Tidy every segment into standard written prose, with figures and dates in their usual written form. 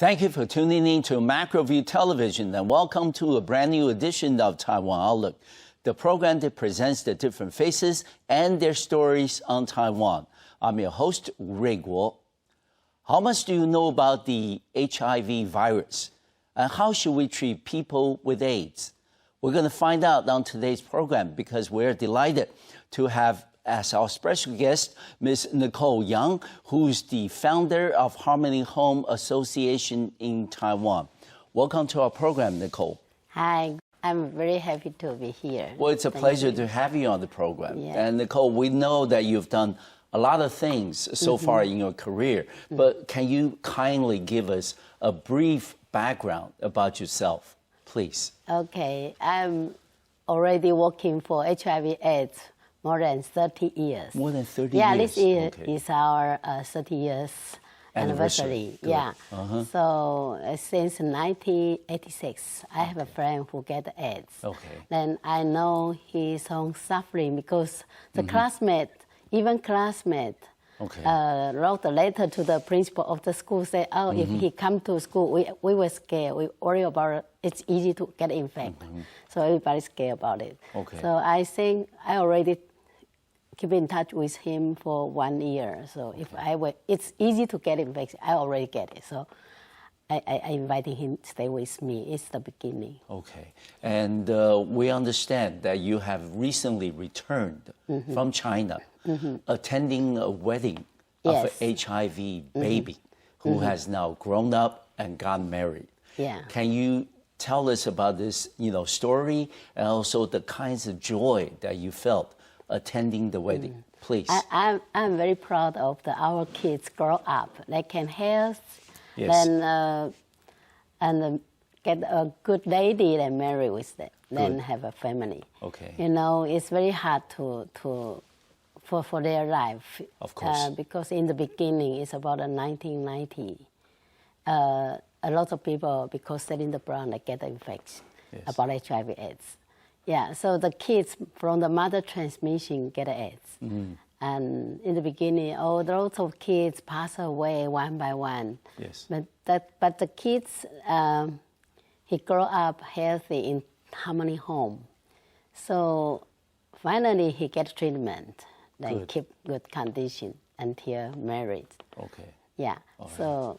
Thank you for tuning in to Macro View Television and welcome to a brand new edition of Taiwan Outlook, the program that presents the different faces and their stories on Taiwan. I'm your host, Ray Guo. How much do you know about the HIV virus? And how should we treat people with AIDS? We're going to find out on today's program because we're delighted to have as our special guest, Ms. Nicole Yang, who's the founder of Harmony Home Association in Taiwan. Welcome to our program, Nicole. Hi, I'm very happy to be here. Well, it's a pleasure to have you on the program. Yeah. And Nicole, we know that you've done a lot of things so far in your career, but can you kindly give us a brief background about yourself, please? Okay, I'm already working for HIV/AIDS more than 30 years. More than 30 yeah, years? This year is our 30 years anniversary. Good. Yeah. So since 1986, I have a friend who get AIDS. Okay. Then I know he's on suffering because the classmate, wrote a letter to the principal of the school, say, oh, if he come to school, we were scared. We worry about it. It's easy to get infected. So everybody's scared about it. Okay. So I think I already keep in touch with him for 1 year. So if it's easy to get infected. I already get it. So I invited him to stay with me. It's the beginning. Okay. And we understand that you have recently returned from China, attending a wedding of an HIV baby who has now grown up and gotten married. Yeah. Can you tell us about this, story and also the kinds of joy that you felt attending the wedding, please? I'm very proud of our kids grow up. They can health, Yes. and get a good lady and marry with them, then have a family. Okay. It's very hard for their life. Of course. Because in the beginning, it's about 1990. A lot of people, because they're in the brown, they get infection about HIV/AIDS. Yeah, so the kids from the mother transmission get AIDS. And in the beginning, lots of kids pass away one by one. Yes. But the kids, he grew up healthy in Harmony Home. So finally he get treatment, then keep good condition until married. Okay. Yeah, so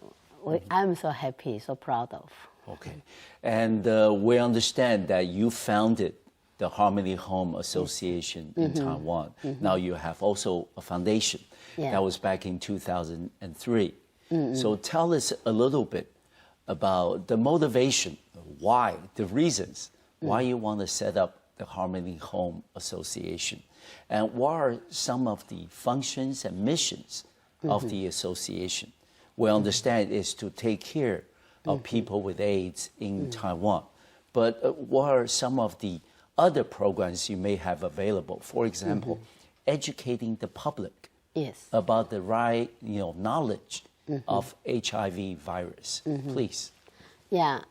I'm so happy, so proud of. Okay. And we understand that you founded the Harmony Home Association in Taiwan. Now you have also a foundation. That was back in 2003. So tell us a little bit about the motivation, why, the reasons, why you want to set up the Harmony Home Association. And what are some of the functions and missions of the association? We understand is to take care of people with AIDS in Taiwan. But what are some of the other programs you may have available? For example, educating the public about the right knowledge of HIV virus. Please. Yeah,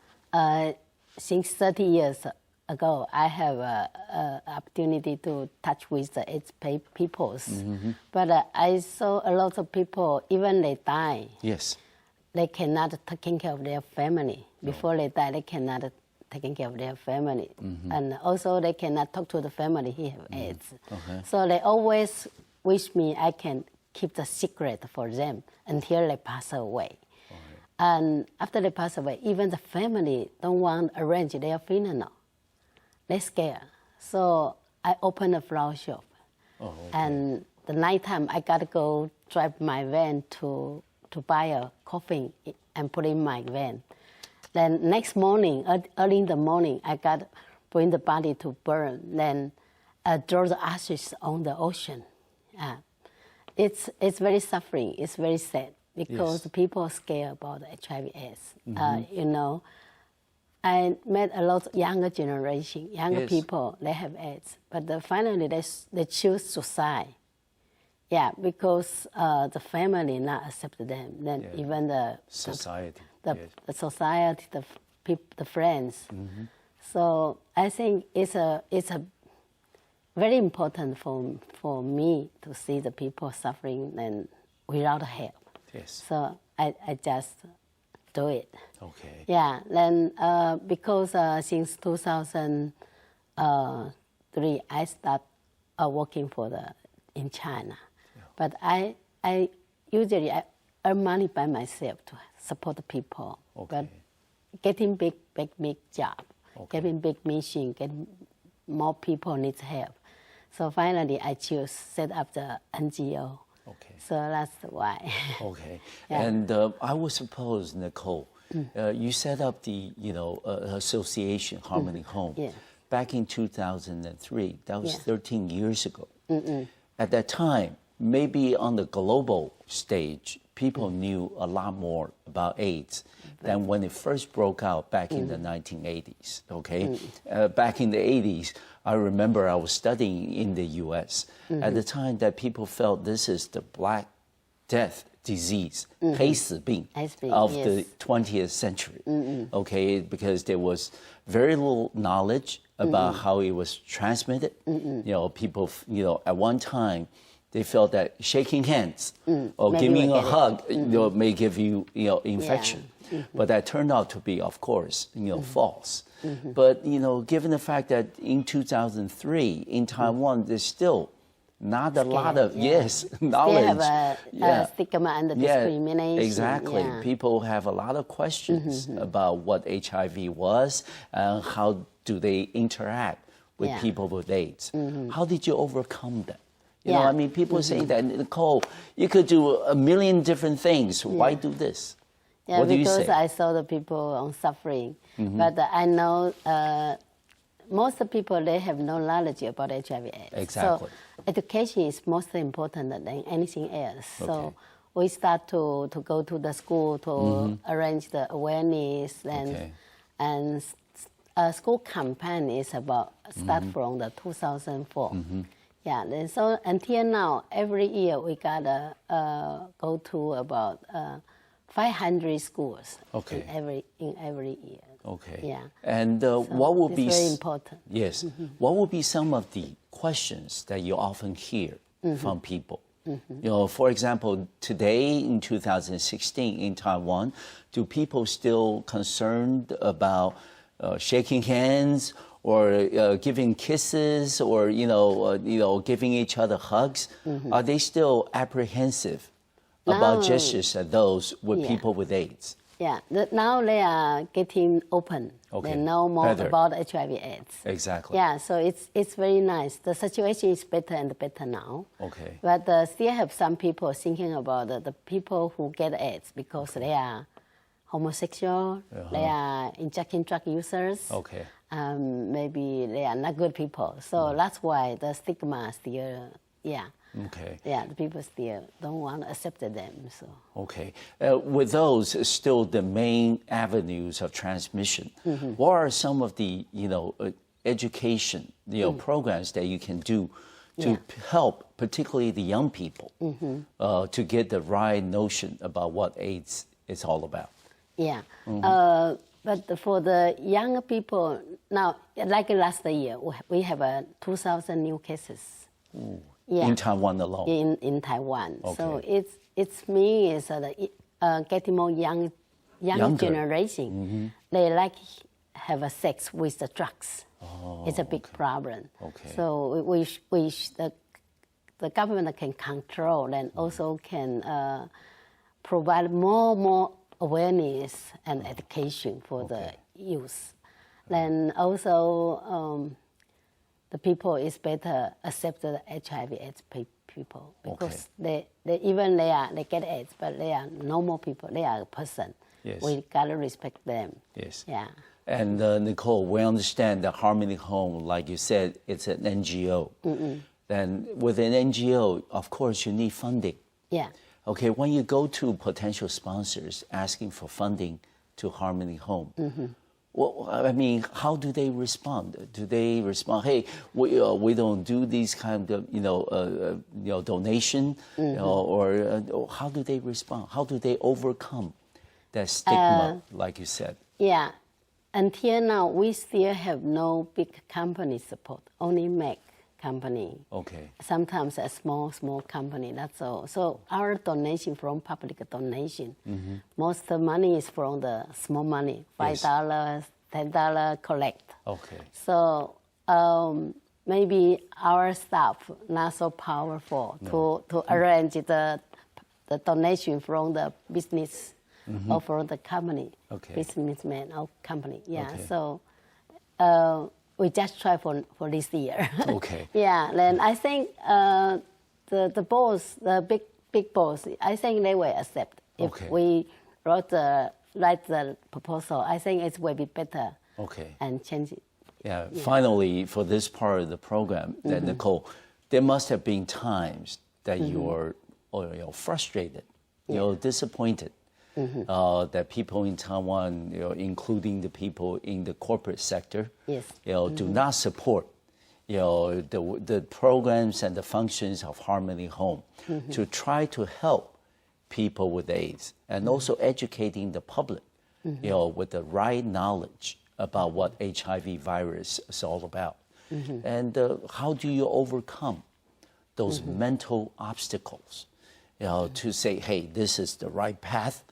since 30 years ago, I have an opportunity to touch with the AIDS peoples. But I saw a lot of people, even they die. Yes. They cannot take care of their family. Before they die, they cannot take care of their family. And also they cannot talk to the family he have AIDS. So they always wish me I can keep the secret for them until they pass away. And after they pass away, even the family don't want to arrange their funeral. They're scared. So I opened a flower shop. And the nighttime, I got to go drive my van to buy a coffin and put in my van. Then next morning, early in the morning, I got to bring the body to burn. Then throw the ashes on the ocean. It's very suffering. It's very sad because people are scared about HIV/AIDS. I met a lot of younger generation, younger people. They have AIDS, but finally they choose suicide. Yeah, because the family not accept them. Then even the society, the society, the friends. So I think it's a very important for me to see the people suffering and without help. Yes. So I just do it. Okay. Yeah, then because since 2003, I started working in China. Yeah. But I usually earn money by myself to support the people. Okay. But getting big job, okay. getting big mission, getting more people needs help. So finally, I choose set up the NGO. Okay. So that's why. Okay. Yeah. And I would suppose, Nicole, you set up the association Harmony Home back in 2003. That was 13 years ago. At that time, maybe on the global stage, people knew a lot more about AIDS than when it first broke out back in the 1980s. Okay, back in the 80s, I remember I was studying in the U.S. At the time that people felt this is the Black Death disease, 黑死病 of the 20th century. Okay, because there was very little knowledge about how it was transmitted. You know, people, at one time, they felt that shaking hands or giving a hug, may give you, infection. Yeah. But that turned out to be, of course, false. But, given the fact that in 2003 in Taiwan, there's still not a lot of knowledge. They have a stigma and discrimination. Exactly. Yeah. People have a lot of questions about what HIV was and how do they interact with people with AIDS. How did you overcome that? You know, I mean, people are saying that, Nicole, you could do a million different things. Why do this? Yeah, what do you say? Because I saw the people suffering. But I know most of the people, they have no knowledge about HIV/AIDS. Exactly. So education is most important than anything else. Okay. So we start to go to the school to arrange the awareness and school campaign is about start from the 2004. Yeah, and so until now, every year we gotta go to about 500 schools in every year. Okay. Yeah. And so what would be very important? Yes. What would be some of the questions that you often hear from people? For example, today in 2016 in Taiwan, do people still concerned about shaking hands or giving kisses or giving each other hugs? Are they still apprehensive about gestures at those with people with AIDS? Yeah, now they are getting open. They know more about HIV/AIDS. Exactly. Yeah, so it's very nice. The situation is better and better now. Okay. But still have some people thinking about the people who get AIDS because they are homosexual, they are injecting drug users. Okay. Maybe they are not good people. So that's why the stigma still, Okay. Yeah, the people still don't want to accept them. So. Okay. With those still the main avenues of transmission, what are some of the, education, programs that you can do to help, particularly the young people, to get the right notion about what AIDS is all about? Yeah. But for the young people, now, like last year, we have 2,000 new cases. Yeah. In Taiwan alone? In Taiwan. Okay. So it's me is getting more younger generation. They like have a sex with the drugs. Oh, it's a big problem. Okay. So we wish the government can control and also can provide more awareness and education for the youth. Then also the people is better accept the HIV/AIDS people because they get AIDS, but they are normal people. They are a person. Yes. We gotta respect them. Yes. Yeah. And Nicole, we understand that Harmony Home, like you said, it's an NGO. Then with an NGO, of course, you need funding. Yeah. Okay, when you go to potential sponsors asking for funding to Harmony Home, well, I mean, how do they respond? Do they respond, hey, we don't do these kind of, donation, or how do they respond? How do they overcome that stigma, like you said? Yeah, until now, we still have no big company support, only MAC company. Okay. Sometimes a small company, that's all. So our donation from public donation, most of the money is from the small money, $5, $10 collect. Okay. So maybe our staff not so powerful to arrange the donation from the business or from the company, businessman or company. Yeah. Okay. So we just try for this year. Okay. Yeah. Then I think the boss, the big boss, I think they will accept if we write the proposal. I think it will be better. Okay. And change it. Yeah. Finally, for this part of the program, that Nicole, there must have been times that you're frustrated, disappointed, that people in Taiwan, including the people in the corporate sector, do not support, the programs and the functions of Harmony Home to try to help people with AIDS, and also educating the public, with the right knowledge about what HIV virus is all about. And how do you overcome those mental obstacles, to say, hey, this is the right path,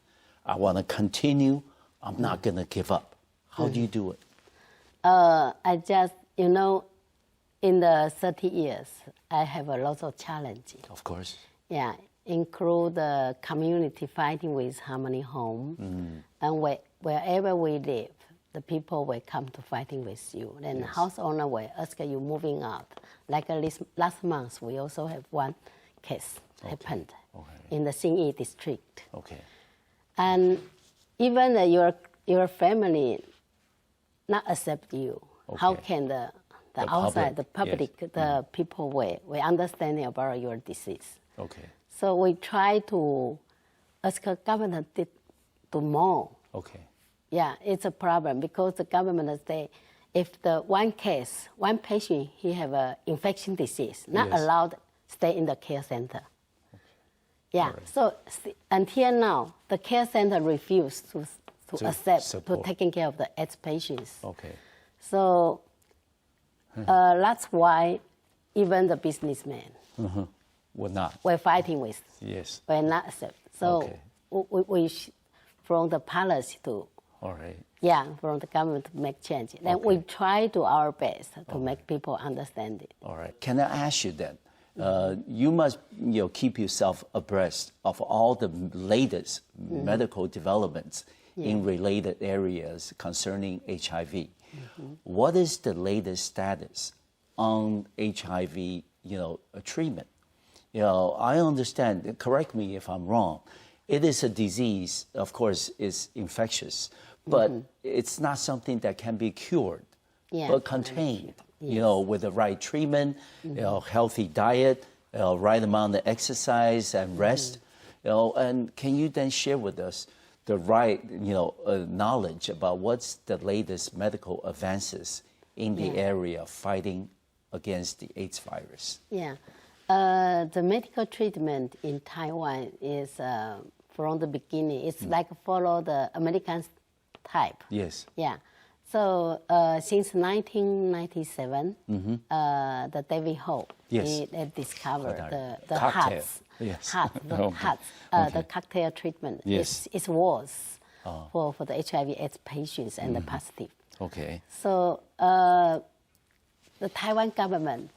I want to continue, I'm not going to give up. How do you do it? I just, in the 30 years, I have a lot of challenges. Of course. Yeah, include the community fighting with Harmony Home. And wherever we live, the people will come to fighting with you. Then house owner will ask you moving out. Like last month, we also have one case happened in the Xinyi district. Okay. And even your family not accept you. How can the outside, the public, the people will understand about your disease? Okay. So we try to ask the government to do more. Okay. Yeah, it's a problem because the government say if the one patient, he have an infection disease, not allowed stay in the care center. Okay. Yeah, so until now, the care center refused to accept support. To taking care of the AIDS patients. Okay. So that's why even the businessmen we're fighting with. Yes. We're not accept. So we from the policy to. All right. Yeah, from the government to make change. Then we try to our best to make people understand it. All right. Can I ask you then? You must, keep yourself abreast of all the latest medical developments in related areas concerning HIV. What is the latest status on HIV, treatment? I understand. Correct me if I'm wrong. It is a disease, of course, is infectious. But it's not something that can be cured, but contained, with the right treatment, healthy diet, right amount of exercise and rest. And can you then share with us the right, knowledge about what's the latest medical advances in the area of fighting against the AIDS virus? Yeah. The medical treatment in Taiwan is, from the beginning, it's like follow the American type. Yes. Yeah. So since 1997, the David Hope he discovered the HATS. Yes. The cocktail treatment. Yes. It was for the HIV/AIDS patients and the positive. Okay. So the Taiwan government,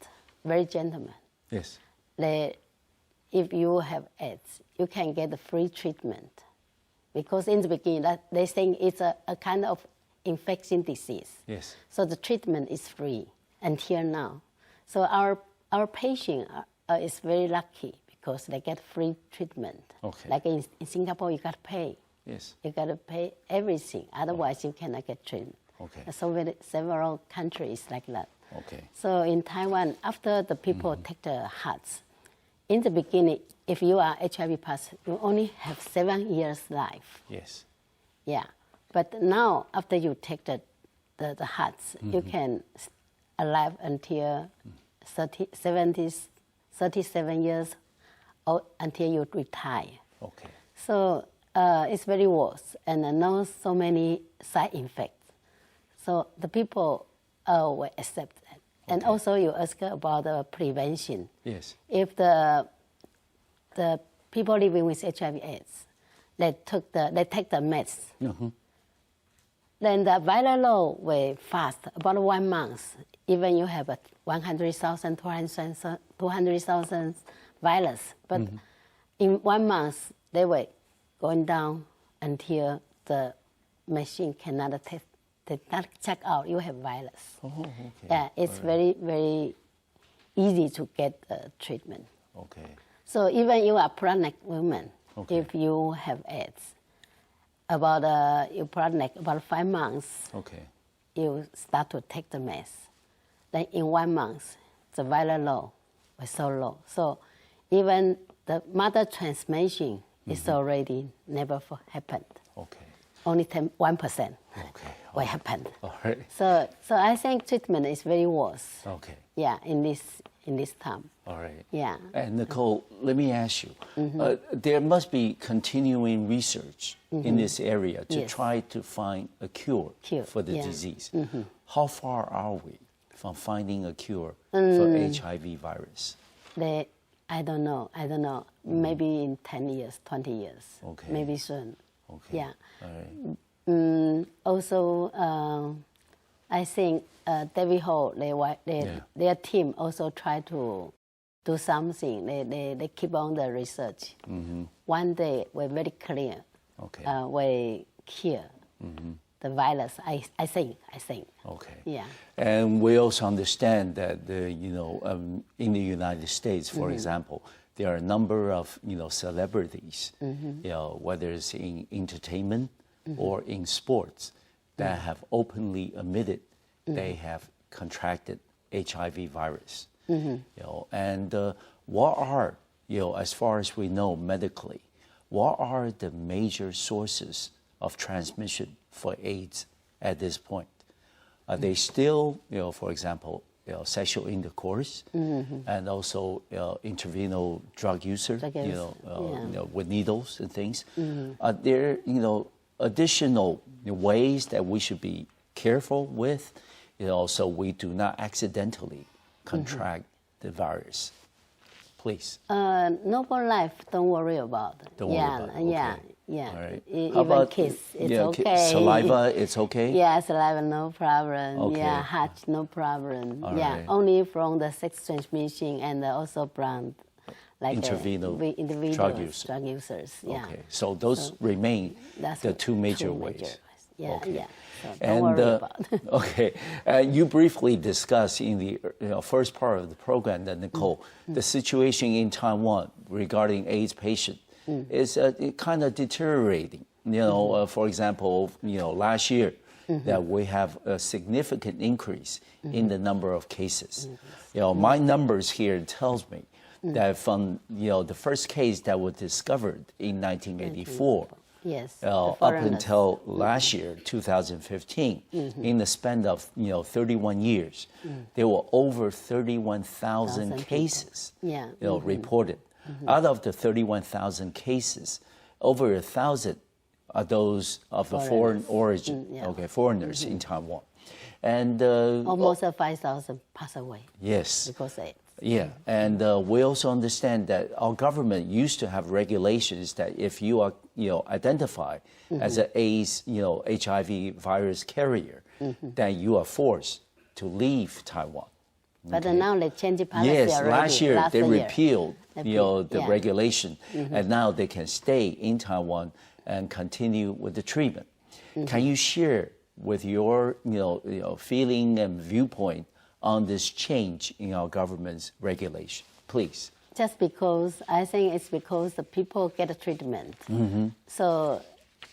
very gentleman. Yes. If you have AIDS, you can get the free treatment. Because in the beginning, they think it's a kind of infection disease. Yes. So the treatment is free until now. So our patient is very lucky because they get free treatment. Okay. Like in Singapore, you got to pay. Yes. You got to pay everything. Otherwise, you cannot get treatment. Okay. So several countries like that. Okay. So in Taiwan, after the people take the HATS, in the beginning, if you are HIV positive, you only have 7 years life. Yes. Yeah. But now, after you take the HATS, you can alive until 37 years old until you retire. Okay. So it's very worse, and now so many side effects. So the people will accept that. And also you ask about the prevention. Yes. If the people living with HIV/AIDS, they take the meds, then the viral load will fast about 1 month. Even you have 100,000, 200,000 virus, but in 1 month they will going down until the machine cannot check out you have virus. Oh, okay. Yeah, it's very, very easy to get treatment. Okay. So even you are pregnant woman, if you have AIDS, you're pregnant about 5 months, you start to take the meds. Then in 1 month, the viral load was so low. So even the mother transmission is already never happened. Okay. Only 1% what happened. All right. So I think treatment is very worse. Okay. Yeah, in this time. All right. Yeah. And Nicole, let me ask you, there must be continuing research in this area to try to find a cure for the disease. How far are we from finding a cure for HIV virus? I don't know. Maybe in 10 years, 20 years. Okay. Maybe soon. Okay. Yeah. All right. Also, I think David Ho, their team also try to do something. They keep on the research. One day we're very clear. We cure the virus. I think. Okay. Yeah. And we also understand that in the United States, for example, there are a number of celebrities, whether it's in entertainment or in sports, that have openly admitted they have contracted HIV virus. And what are, as far as we know medically, what are the major sources of transmission for AIDS at this point? Are they still, for example, sexual intercourse, and also intravenous drug user, with needles and things? Are there, additional ways that we should be careful with, so we do not accidentally contract the virus? Please. Noble life, don't worry about it. Don't worry about it. Okay. Yeah. All right. Even How about kiss, it's okay. Saliva, it's okay? Yeah, saliva, no problem. Okay. Yeah, heart, no problem. All yeah, right. only from the sex transmission and also brand, like Intravenous drug users. Yeah. Okay, so those remain the two major ways. Yeah, Okay. yeah. So don't worry about it. Okay, you briefly discussed in the first part of the program, that Nicole, the situation in Taiwan regarding AIDS patients is kind of deteriorating. For example, last year that we have a significant increase in the number of cases. My numbers here tells me that from the first case that was discovered in 1984. Yes. Up until last year, 2015, in the span of 31 years, there were over 31,000 cases reported. Out of the 31,000 cases, over 1,000 are those of the foreign origin, foreigners in Taiwan, and almost 5,000 pass away. Yes. Because of AIDS. Yeah, and we also understand that our government used to have regulations that if you are, identified as an AIDS, HIV virus carrier, that you are forced to leave Taiwan. But now they changed the policy Yes, already. last year they repealed, the yeah. regulation, and now they can stay in Taiwan and continue with the treatment. Can you share with your, feeling and viewpoint on this change in our government's regulation, please? Just because, I think it's because the people get a treatment. So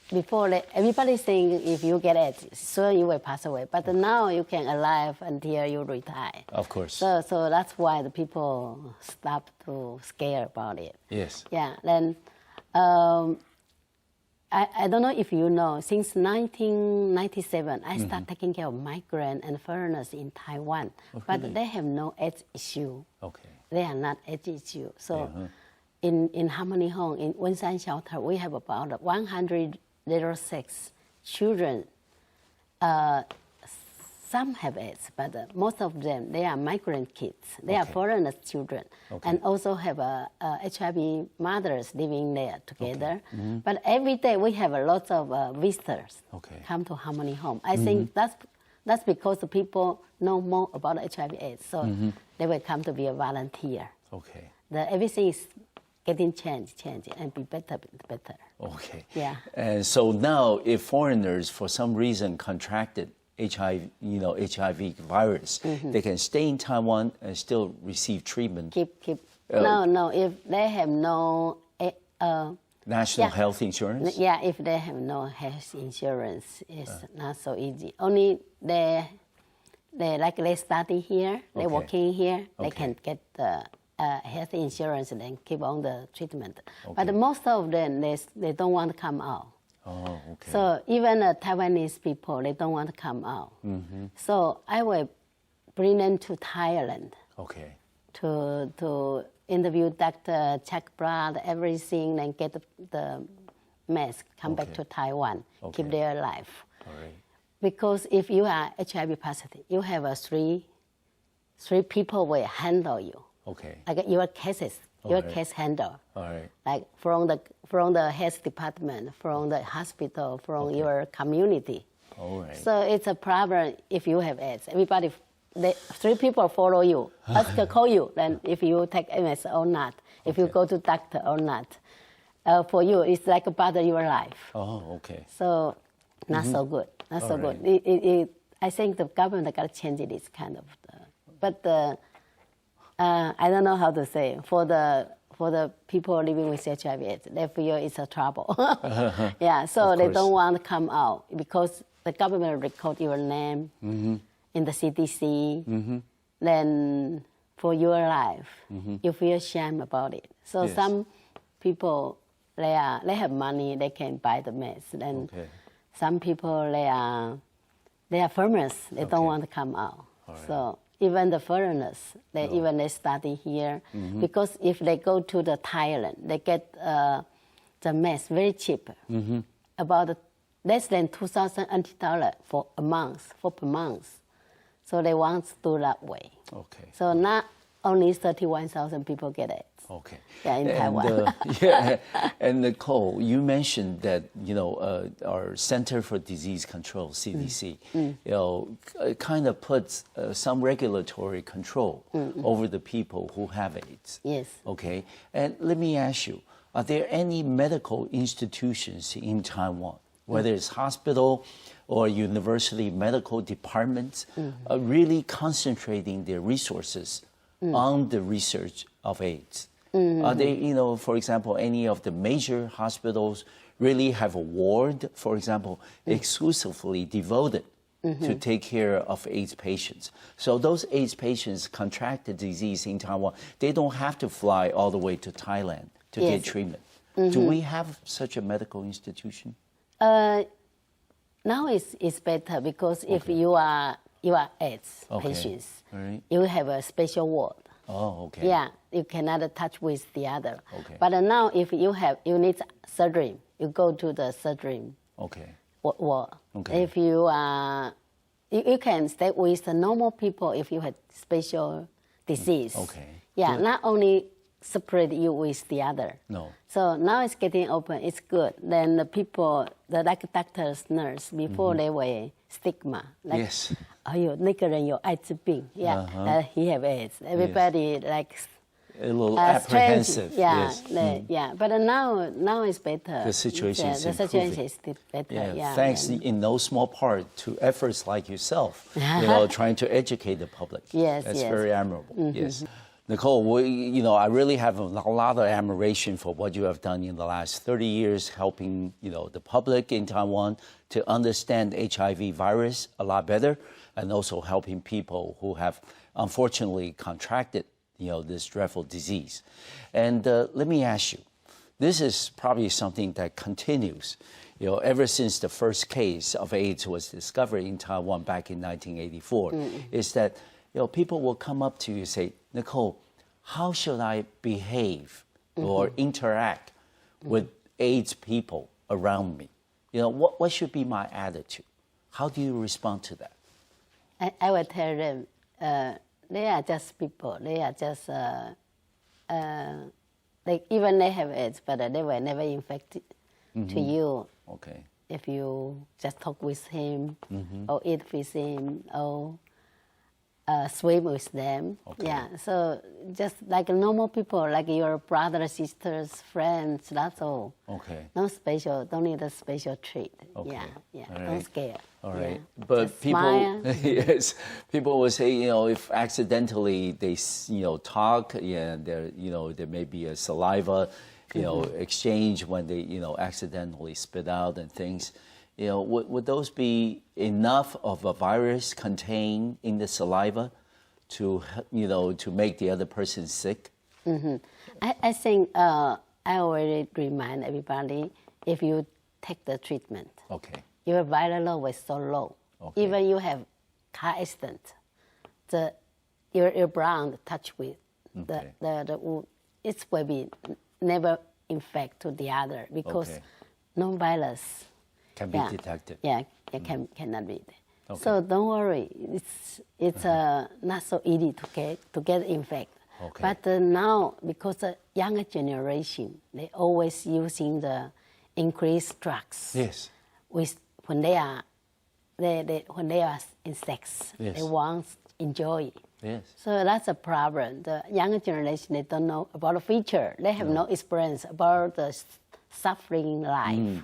before, everybody saying if you get it, soon you will pass away. But now you can alive until you retire. Of course. So that's why the people stop to scare about it. Yes. Yeah, then I don't know if you know, since 1997, I started taking care of migrants and foreigners in Taiwan. But they have no AIDS issue. Okay. They are not AIDS issue. So in Harmony Home, in Wenshan Shelter, we have about 106 children some have AIDS, but most of them, they are migrant kids. They are foreigner children, and also have HIV mothers living there together. But every day we have a lot of visitors come to Harmony Home. I think that's because the people know more about HIV/AIDS, so they will come to be a volunteer. Everything is getting changed, and be better. Okay. Yeah. And so now, if foreigners for some reason contracted HIV virus, they can stay in Taiwan and still receive treatment. No. If they have no national health insurance. Yeah, if they have no health insurance, it's not so easy. Only they study here, they working here, they can get the health insurance and then keep on the treatment. But most of them, they don't want to come out. So even Taiwanese people, they don't want to come out. So I will bring them to Thailand. To interview doctor, check blood, everything, and get the mask, come back to Taiwan, keep their life. Because if you are HIV positive, you have three people will handle you. Like your cases, your case handle. Like from the health department, from the hospital, from your community. So it's a problem if you have AIDS. Everybody, three people follow you, call you, then if you take MS or not, if you go to doctor or not. For you, it's like bother your life. So not so good. Not so good. I think the government got to change this kind of. But I don't know how to say. For the people living with HIV/AIDS, they feel it's a trouble. So they don't want to come out because the government record your name in the CDC. Then for your life, you feel shame about it. So some people they have money, they can buy the mask. Then some people they are foreigners, they don't want to come out. So even the foreigners, they study here because if they go to the Thailand, they get the mask very cheap, about less than $2,000 for a month, per month. So they want to do that way. So not only 31,000 people get it. In Taiwan. And Nicole, you mentioned that our Center for Disease Control (CDC) kind of puts some regulatory control over the people who have AIDS. And let me ask you: are there any medical institutions in Taiwan, whether it's hospital or university medical departments, really concentrating their resources on the research of AIDS? Are they, for example, any of the major hospitals really have a ward, for example, exclusively devoted to take care of AIDS patients? So those AIDS patients contract the disease in Taiwan, they don't have to fly all the way to Thailand to get treatment. Do we have such a medical institution? Now it's better because if you are AIDS patients, you have a special ward. Yeah, you cannot touch with the other. But now if you need surgery, you go to the surgery ward. If you can stay with the normal people if you have special disease. Not only separate you with the other. So now it's getting open, it's good. Then the people, like doctors, nurse, before they were stigma. Like, 哎呦，那个人有艾滋病 he have AIDS. Everybody like a little apprehensive. But now it's better. The situation is the situation is better. Thanks in no small part to efforts like yourself, trying to educate the public. That's very admirable. Nicole, I really have a lot of admiration for what you have done in the last 30 years, helping, the public in Taiwan to understand HIV virus a lot better, and also helping people who have unfortunately contracted, this dreadful disease. And let me ask you, this is probably something that continues, ever since the first case of AIDS was discovered in Taiwan back in 1984, is that, people will come up to you and say, Nicole, how should I behave or interact with AIDS people around me? What should be my attitude? How do you respond to that? I will tell them, they are just people. They are just, even they have AIDS, but they were never infected to you. Okay. If you just talk with him, or eat with him, or swim with them. Okay. Yeah, so just like normal people, like your brothers, sisters, friends, that's all. Okay. No special, don't need a special treat. Okay. Yeah, All right. don't scare. All right. Yeah. But Just people, smile. yes, people will say, if accidentally they, talk, there may be a saliva, exchange when they, accidentally spit out and things. Would those be enough of a virus contained in the saliva to, to make the other person sick? I think I already remind everybody, if you take the treatment, Okay. your viral load was so low. Okay. Even you have car accident, your brain touch with the wound, it will be never infect to the other because no virus Can be detected. Yeah, it cannot be. Okay. So don't worry. It's not so easy to get infected. Okay. But now, because the younger generation, they always using the increased drugs. Yes. When they are in sex, Yes. they want enjoy. Yes. So that's a problem. The younger generation, they don't know about the future. They have no experience about the suffering life.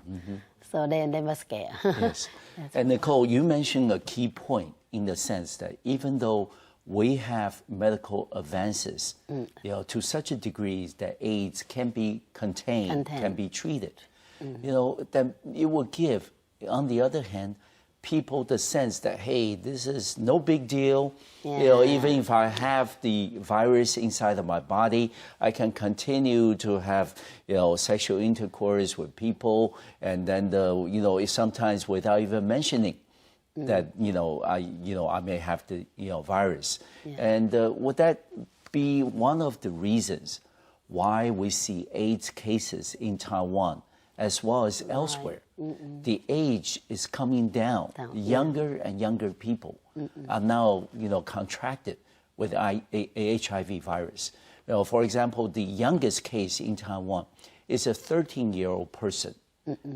So they're never scared. Yes. And Nicole, you mentioned a key point in the sense that even though we have medical advances, to such a degree that AIDS can be contained. Can be treated, then it will give, on the other hand, people the sense that, hey, this is no big deal. Even if I have the virus inside of my body, I can continue to have, sexual intercourse with people, and then sometimes without even mentioning that, I may have the, virus. And would that be one of the reasons why we see AIDS cases in Taiwan as well as elsewhere? The age is coming down. Younger and younger people are now, contracted with HIV virus. For example, the youngest case in Taiwan is a 13-year-old person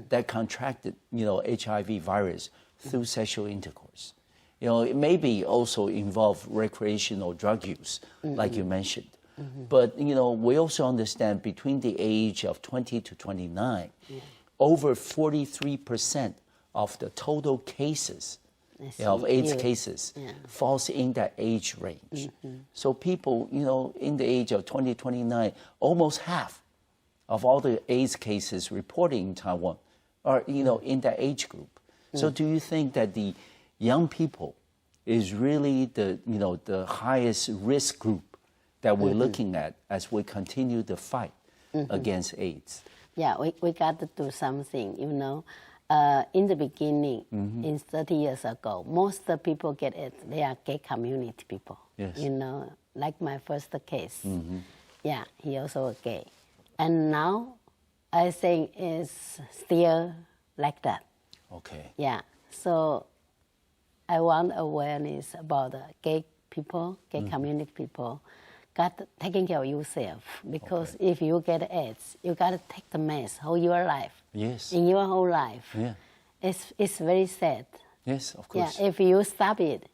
that contracted, HIV virus through sexual intercourse. It may be also involve recreational drug use, like you mentioned. But, we also understand between the age of 20 to 29, over 43% of the total cases of AIDS cases falls in that age range. So people, in the age of 20, 29, almost half of all the AIDS cases reported in Taiwan are, in that age group. So do you think that the young people is really the highest risk group that we're looking at as we continue the fight against AIDS? Yeah, we got to do something, in the beginning, in 30 years ago, most of the people get it, they are gay community people. Yes. Like my first case. Yeah, he also a gay. And now, I think it's still like that. Okay. Yeah, so I want awareness about the gay people, gay community people. Got taking care of yourself, because if you get AIDS, you got to take the mess whole your life. Yes. In your whole life. Yeah. It's very sad. Yes, of course. Yeah, if you stop it,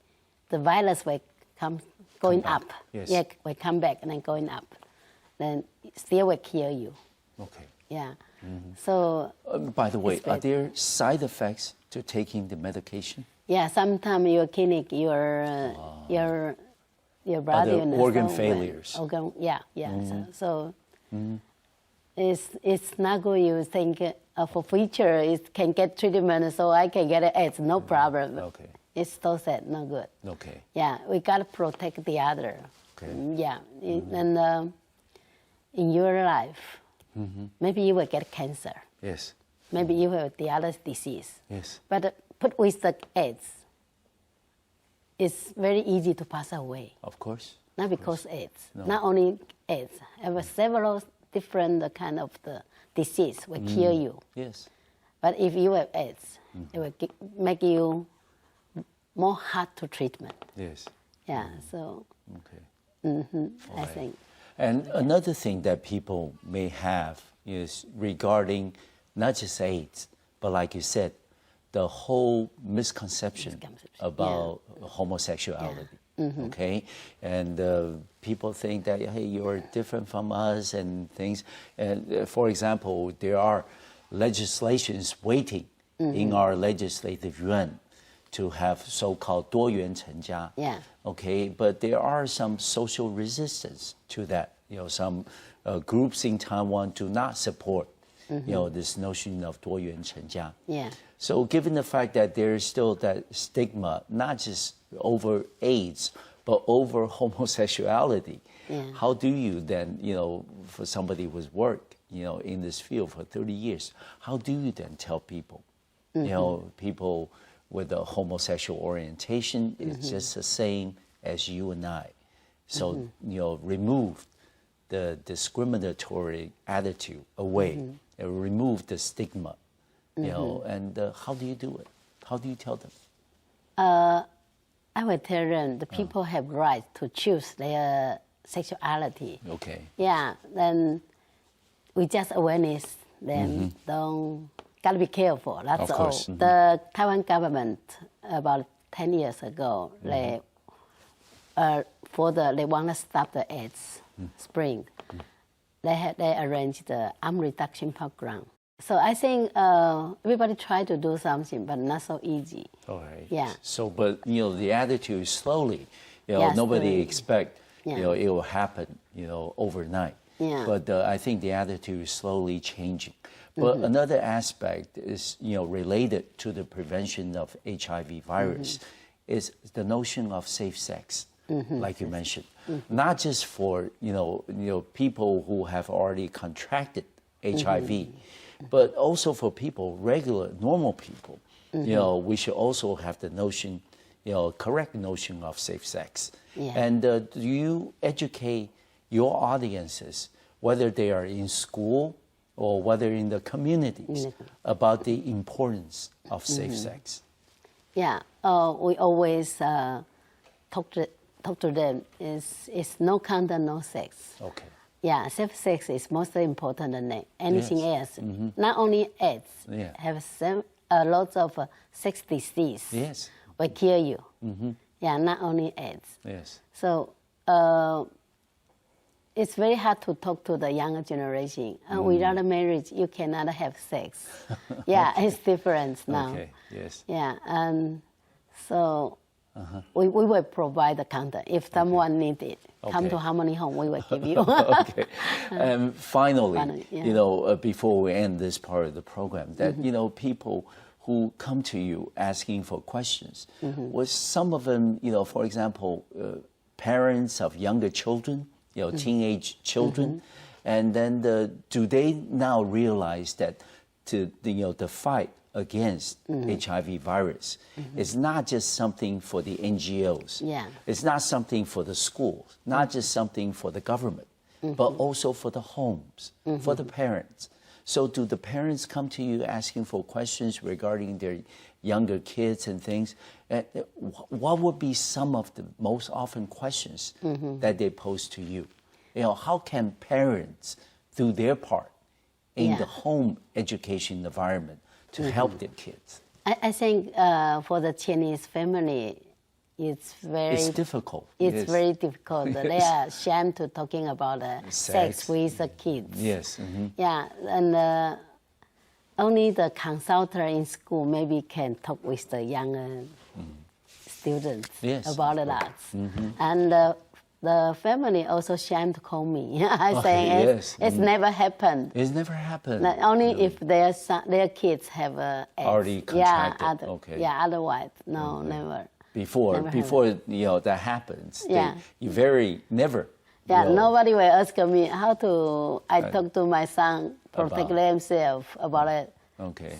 the virus will come going up. Yes. Yeah, will come back and then going up. Then still will kill you. Okay. Yeah. So. By the way, are there side effects to taking the medication? Yeah, sometimes your clinic, your body Other organ failures. Yeah. So it's not good. You think for future it can get treatment, so I can get AIDS, no problem. Okay. It's so sad, no good. Okay. Yeah, we gotta protect the other. Okay. Yeah, and in your life, maybe you will get cancer. Yes. Maybe you have the other disease. Yes. But put with the AIDS, it's very easy to pass away. Of course. Not because AIDS. No. Not only AIDS. There are several different kind of the disease will kill you. Yes. But if you have AIDS, it will make you more hard to treatment. Yes. Yeah, so Okay. I think. And another thing that people may have is regarding not just AIDS, but like you said, the whole misconception about homosexuality. Okay, and people think that, hey, you're different from us and things. And for example, there are legislations waiting in our legislative yuan to have so-called 多元成家. Yeah. Okay, but there are some social resistance to that. Some groups in Taiwan do not support, this notion of 多元成家. Yeah. So given the fact that there is still that stigma, not just over AIDS, but over homosexuality, how do you then, for somebody who's worked, in this field for 30 years, how do you then tell people, people with a homosexual orientation is just the same as you and I. So, remove the discriminatory attitude away, and remove the stigma. And how do you do it? How do you tell them? I will tell them the people have right to choose their sexuality. Okay. Yeah, then we just awareness them. Don't gotta be careful. That's all. The Taiwan government about 10 years ago, they want to stop the AIDS spring. They arranged the arm reduction program. So I think everybody try to do something, but not so easy. All right. Yeah. So, but the attitude is slowly. Nobody expect it will happen. Overnight. Yeah. But I think the attitude is slowly changing. But another aspect is related to the prevention of HIV virus is the notion of safe sex, like you mentioned, not just for people who have already contracted HIV. But also for people, regular, normal people, we should also have the notion, correct notion of safe sex. Yeah. And do you educate your audiences, whether they are in school or whether in the communities, about the importance of safe sex? Yeah, we always talk to them. It's no condom, no sex. Okay. Yeah, safe sex is most important than anything else. Not only AIDS, have lots of sex disease. Yes. Will kill you. Yeah, not only AIDS. Yes. So it's very hard to talk to the younger generation. Without a marriage, you cannot have sex. Yeah, it's different now. Okay. Yes. Yeah, and so we will provide the condom. If someone needs it, come to Harmony Home, we will give you. Okay. And finally, before we end this part of the program, that, people who come to you asking for questions, was some of them, for example, parents of younger children, teenage children, and then do they now realize that the fight against HIV virus is not just something for the NGOs. Yeah. It's not something for the schools, not just something for the government, but also for the homes, for the parents. So do the parents come to you asking for questions regarding their younger kids and things? What would be some of the most often questions that they pose to you? How can parents do their part in the home education environment to help their kids? I think for the Chinese family, it's difficult. It's very difficult. They are ashamed to talking about sex with the kids. Yes. Yeah, and only the consultant in school maybe can talk with the younger students about that. And the family also ashamed to call me. I say it's never happened. It's never happened. Only if their kids have AIDS. Already contracted. Yeah, otherwise, no, never. Before that happens, you never. Yeah, nobody will ask me how to. I talk to my son, protect himself about it.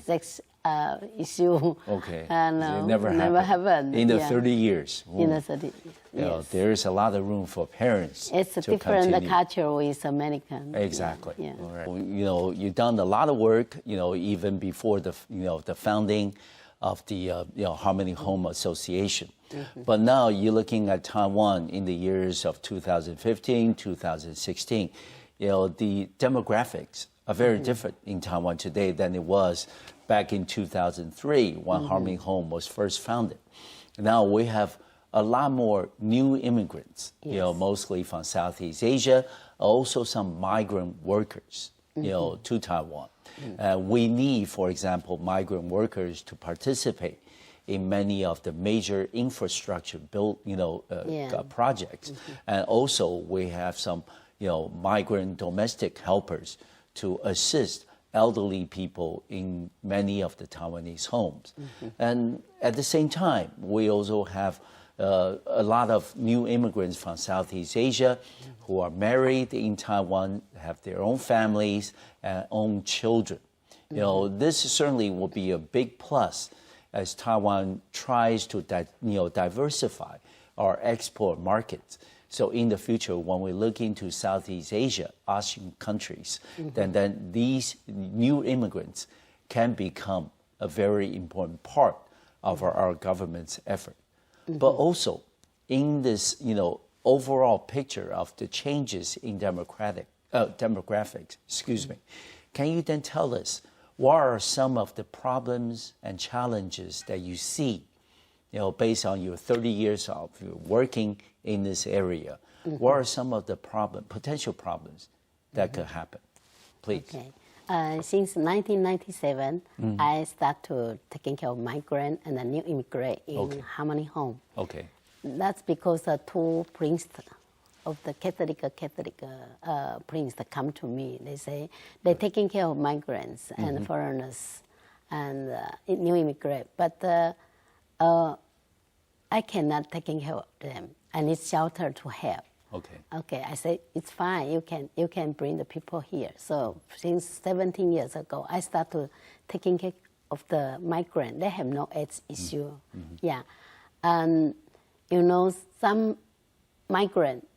Sex issue. And so it never happened. In the 30 years. In the 30 years. There is a lot of room for parents. It's a different culture with American. Exactly. Yeah. All right. You've done a lot of work, even before the founding of the Harmony Home Association. But now you're looking at Taiwan in the years of 2015, 2016. The demographics are very different in Taiwan today than it was back in 2003 when Harmony Home was first founded. Now we have a lot more new immigrants, mostly from Southeast Asia, also some migrant workers, to Taiwan. We need, for example, migrant workers to participate in many of the major infrastructure built, projects. And also we have some, migrant domestic helpers to assist elderly people in many of the Taiwanese homes. And at the same time, we also have a lot of new immigrants from Southeast Asia who are married in Taiwan, have their own families and own children. This certainly will be a big plus as Taiwan tries to diversify our export markets. So in the future, when we look into Southeast Asia, ASEAN countries, then these new immigrants can become a very important part of our government's effort. But also, in this, overall picture of the changes in demographics, can you then tell us what are some of the problems and challenges that you see, based on your 30 years of working in this area? What are some of the potential problems that could happen? Please. Okay. Since 1997, I started taking care of migrant and a new immigrant in Harmony Home. Okay. That's because the two priests of the Catholic priests come to me. They say they're taking care of migrants and foreigners and new immigrants, but I cannot take care of them. I need shelter to help. Okay, I say, it's fine, you can bring the people here. So since 17 years ago, I started taking care of the migrant. They have no AIDS issue. Yeah. And, some migrant,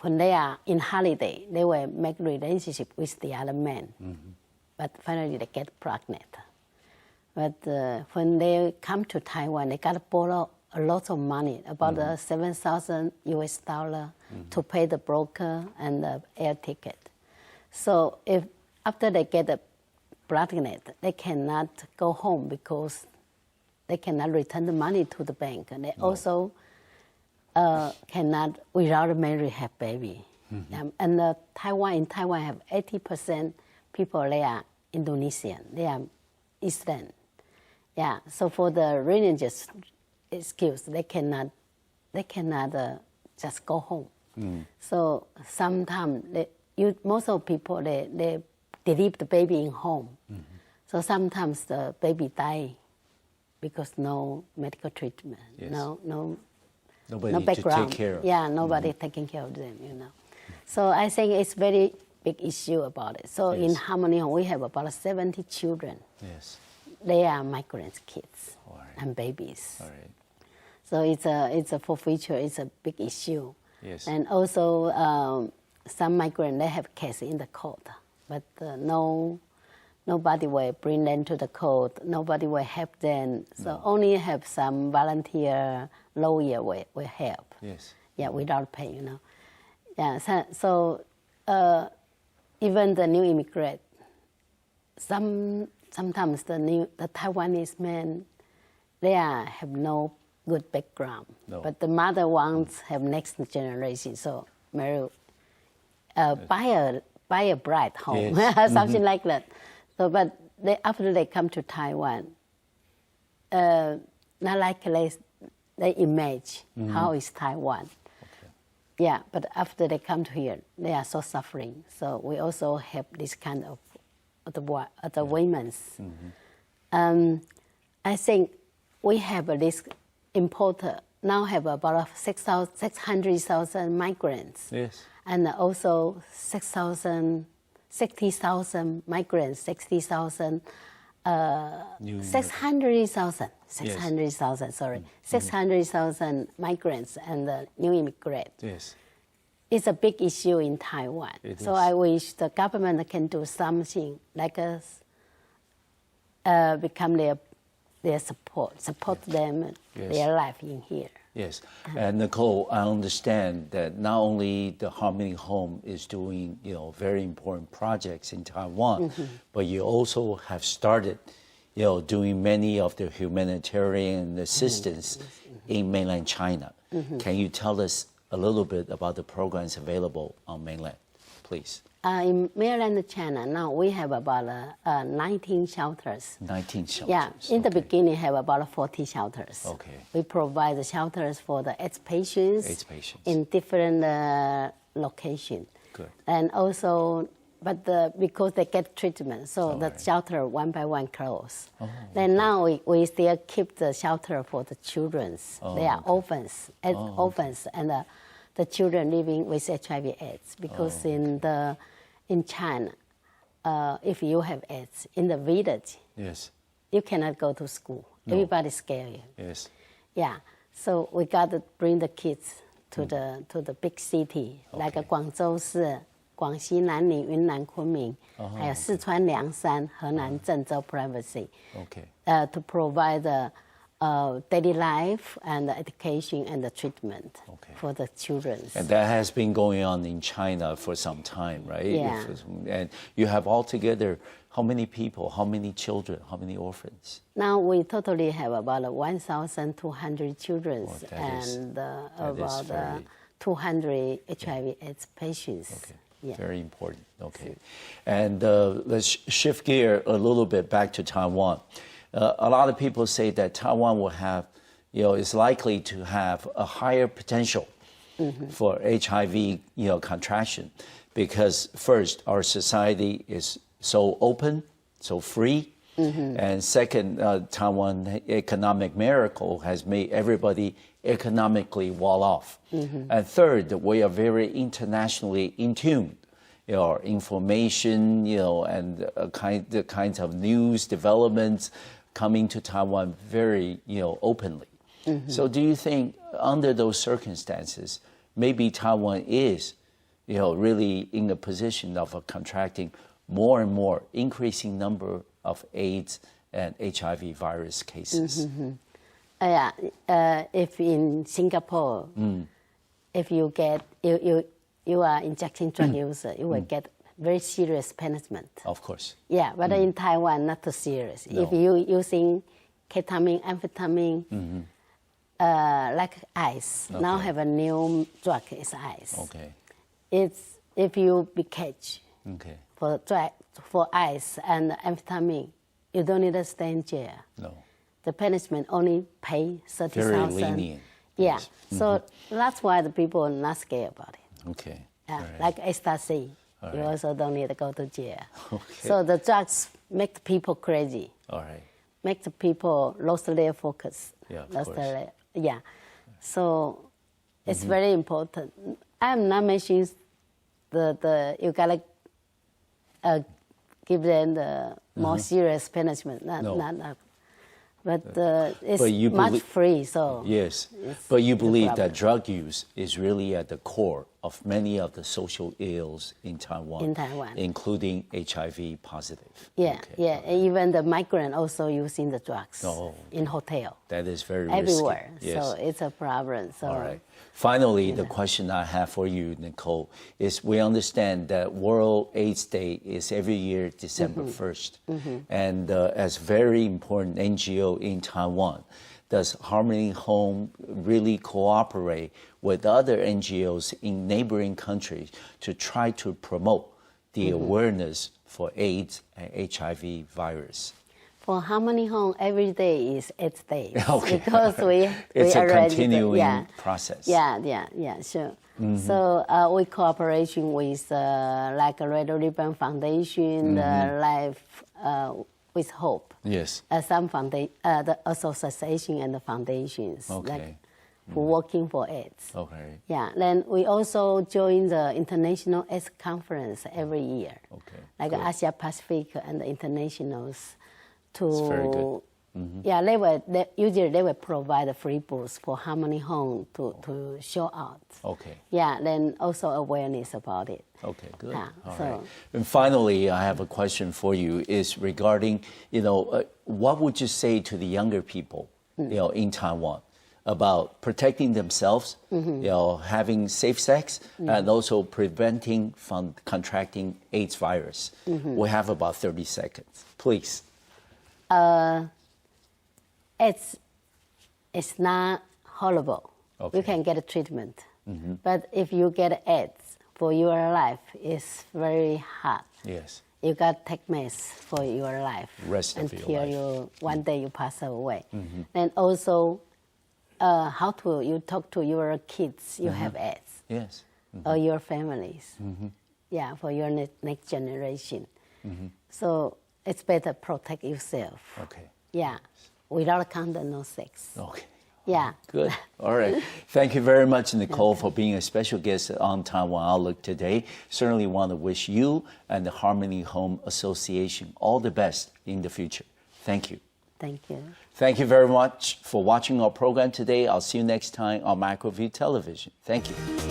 when they are in holiday, they will make relationship with the other men. But finally they get pregnant. But when they come to Taiwan, they got to borrow a lot of money, about $7,000 US to pay the broker and the air ticket. So if after they get pregnant, they cannot go home because they cannot return the money to the bank. And they also cannot, without marriage, have baby. And in Taiwan have 80% people, they are Indonesian, they are Eastern. Yeah, so for the religious excuse, they cannot just go home. So sometimes most of people they leave the baby in home. So sometimes the baby die because no medical treatment, no background. To take care of. Yeah, nobody taking care of them. So I think it's very big issue about it. So in Harmony Home, we have about 70 children. Yes. They are migrant kids and babies. So it's a for future. It's a big issue. Yes. And also some migrants they have case in the court, but nobody will bring them to the court. Nobody will help them. So only have some volunteer lawyer will help. Yes. Yeah, without pay. Yeah. So even the new immigrant, sometimes the Taiwanese men, they have no good background. But the mother wants have next generation, so marry, buy a bride home, something like that. So, but after they come to Taiwan, not like they image how is Taiwan. Yeah, but after they come to here, they are so suffering. So we also have this kind of the women's. I think we have this importer now have about 600,000 migrants. Yes. And also 60,000 migrants, 600,000, sorry, 600,000 migrants and new immigrants. Yes. It's a big issue in Taiwan. So I wish the government can do something like become their their support them, their life in here. Yes, and Nicole, I understand that not only the Harmony Home is doing, very important projects in Taiwan, but you also have started, doing many of the humanitarian assistance in mainland China. Can you tell us a little bit about the programs available on mainland, please? In mainland China, now we have about 19 shelters. 19 shelters. Yeah, in the beginning, have about 40 shelters. Okay. We provide the shelters for the AIDS patients. In different locations. Good. And also, but because they get treatment, so the shelter one by one close. Then now we still keep the shelter for the children. They are orphans, orphans, and the children living with HIV/AIDS, because in China, if you have AIDS in the village, you cannot go to school. Everybody's scared you. Yes. Yeah. So we got to bring the kids to the big city, like Guangzhou 市、广西南宁、云南昆明，还有四川凉山、河南郑州 province. To provide the daily life and the education and the treatment for the children. And that has been going on in China for some time, right? Yeah. And you have altogether how many people, how many children, how many orphans? Now we totally have about 1,200 children and about 200 HIV/AIDS patients. Okay. Yeah. Very important. Okay. And let's shift gear a little bit back to Taiwan. A lot of people say that Taiwan will have, is likely to have a higher potential for HIV, contraction, because first, our society is so open, so free, and second, Taiwan economic miracle has made everybody economically well off, and third, we are very internationally in tune. Our information, and the kinds of news developments coming to Taiwan very, openly. So do you think under those circumstances, maybe Taiwan is, really in a position of contracting more and more increasing number of AIDS and HIV virus cases? If in Singapore, if you get, you are injection drug user, you will get very serious punishment. Of course. Yeah, but in Taiwan, not too serious. No. If you using ketamine, amphetamine, like ice, now have a new drug is ice. Okay. It's if you be catch for ice and amphetamine, you don't need to stay in jail. No. The punishment only pay 30,000. Very lenient. Yeah, so that's why the people are not scared about it. Okay. Like ecstasy. You also don't need to go to jail. Okay. So the drugs make the people crazy. All right. Make the people lose their focus. Yeah, of course. So it's very important. I'm not mentioning you gotta give them the more serious punishment. Not. But it's much free, so... Yes, but you believe that drug use is really at the core of many of the social ills in Taiwan. Including HIV positive. Yeah, even the migrant also using the drugs in hotel. That is very everywhere, risky. Yes. So it's a problem. So. All right. Finally, the question I have for you, Nicole, is we understand that World AIDS Day is every year December 1st. And as very important NGO in Taiwan, does Harmony Home really cooperate with other NGOs in neighboring countries to try to promote the awareness for AIDS and HIV virus? For Harmony Home, every day is AIDS Day. Okay. Because it's a already continuing process. Yeah, sure. So we cooperation with like Red Ribbon Foundation, Life with Hope. Yes. Some the association and the foundations like for working for AIDS. Okay. Yeah. Then we also join the International AIDS Conference every year. Okay. Like Asia Pacific and the internationals. That's very good. Yeah, usually they will provide a free booth for Harmony Home to show out. Okay. Yeah, then also awareness about it. Okay, good. Yeah, All so. right. And finally, I have a question for you. Is regarding, what would you say to the younger people, in Taiwan, about protecting themselves, having safe sex, and also preventing from contracting AIDS virus? We have about 30 seconds. Please. It's not horrible. Okay. You can get a treatment. But if you get AIDS for your life, it's very hard. Yes. You got to take meds for your life. Rest of your life. Until one day you pass away. And also, how to you talk to your kids you have AIDS. Yes. Or your families. Yeah, for your next generation. So it's better protect yourself. Okay. Yeah, without condom, no sex. Okay. Yeah. Good. All right. Thank you very much, Nicole, for being a special guest on Taiwan Outlook today. Certainly want to wish you and the Harmony Home Association all the best in the future. Thank you. Thank you. Thank you very much for watching our program today. I'll see you next time on Microview Television. Thank you.